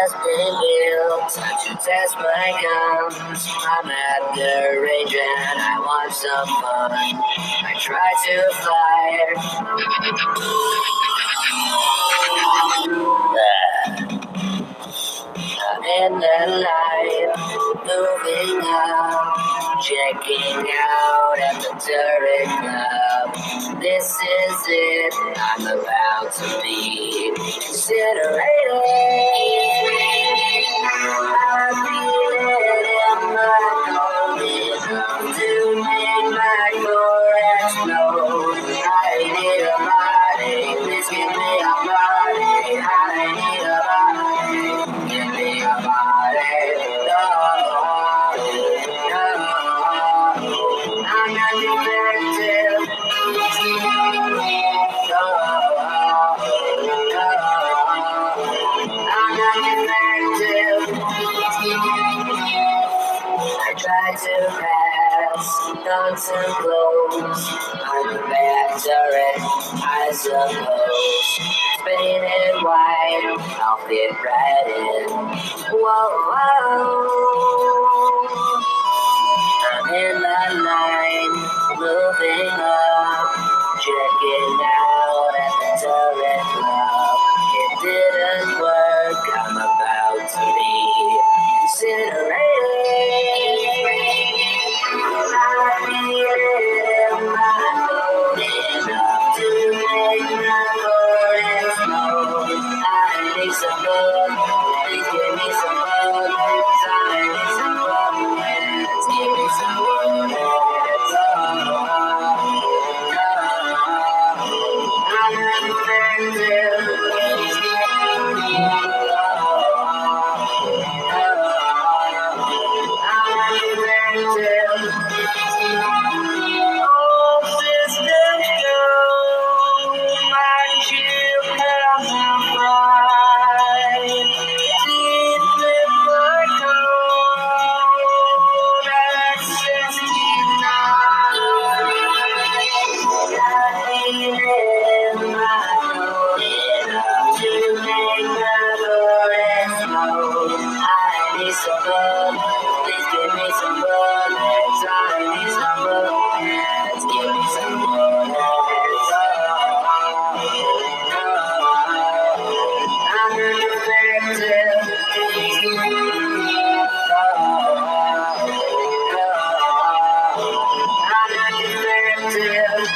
has been built to test my guns. I'm at the range and I want some fun. I try to fire. I'm in the light, moving up, checking out at the turret club. This is it, I'm about to be incinerated. I feel it in my core, to make my core explode. I need a body, please give me a body. I need a body, give me a body. I'm not defective. I'm not defective. I try to pass guns and blows. I'm a bad turret, I suppose. Painted white, I'll fit right in. Whoa, whoa. I'm in the line, moving up, checking out at the turret club. It didn't work, I'm about to be incinerated. I feel it in my blood enough to make my core explode. I need some blood, please give me some blood. I need some blood, please give me some blood. I'm defensive. All systems go, my ship has arrived. Deep in my code, access denied. I need it in my code enough to make my core explode. I need some blood, please give me some blood. I need some blood, please give me some blood. I'm defective. I'm defective.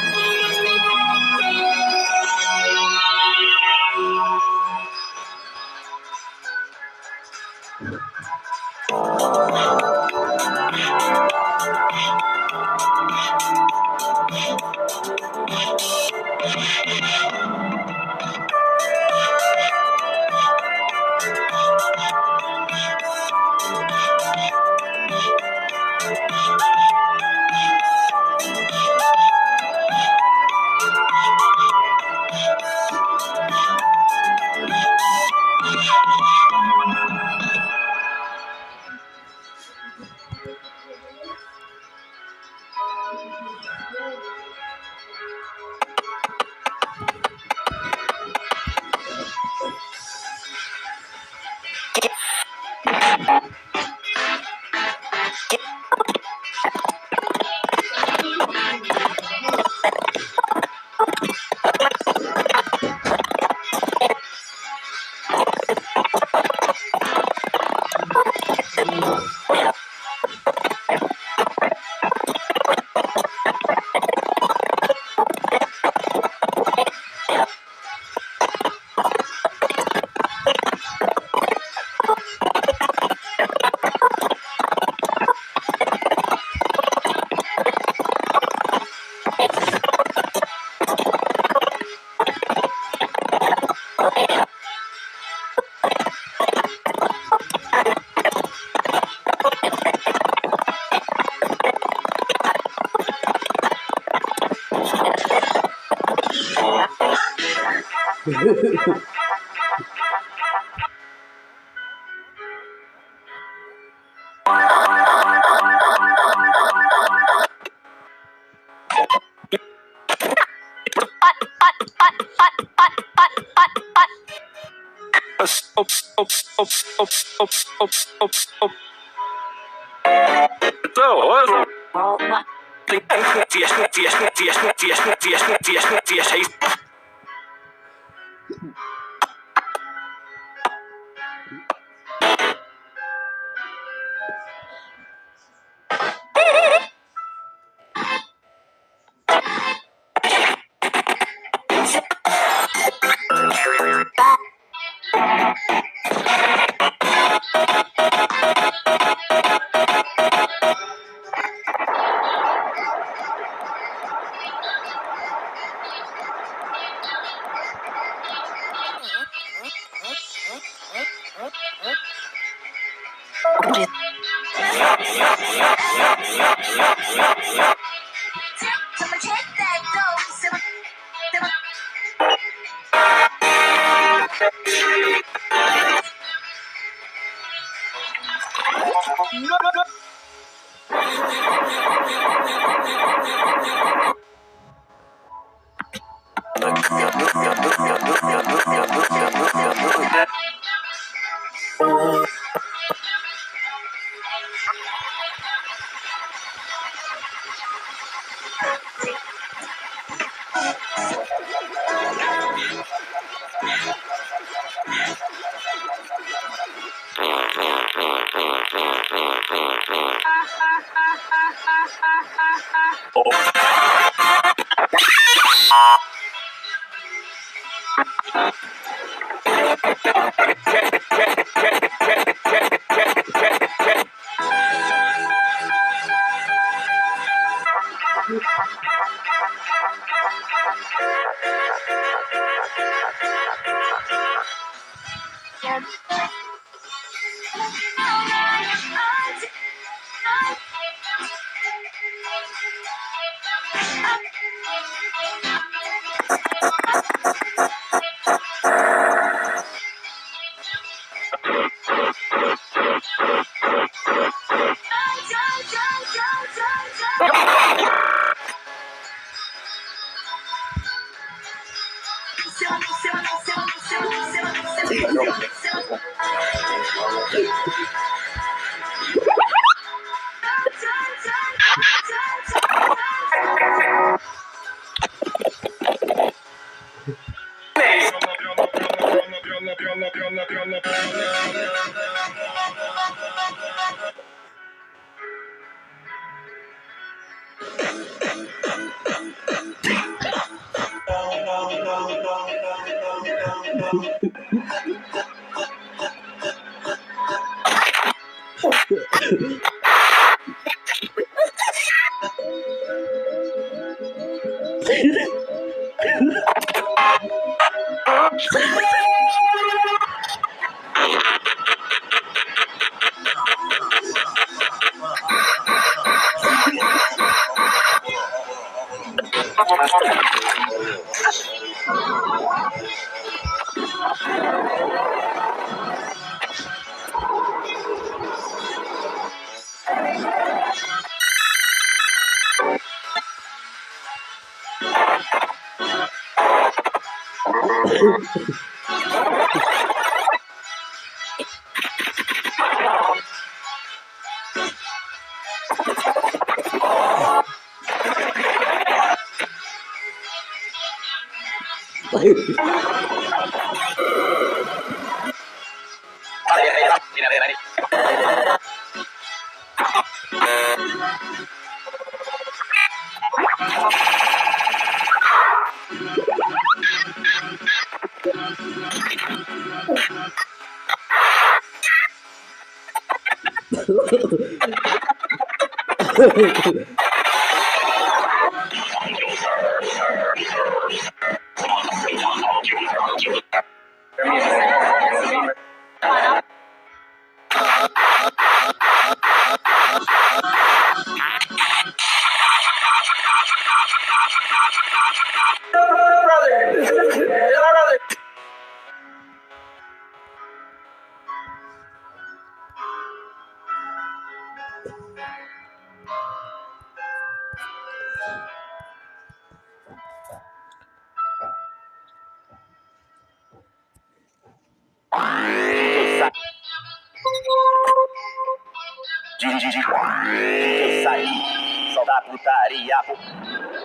Eu saí, só da putaria.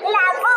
La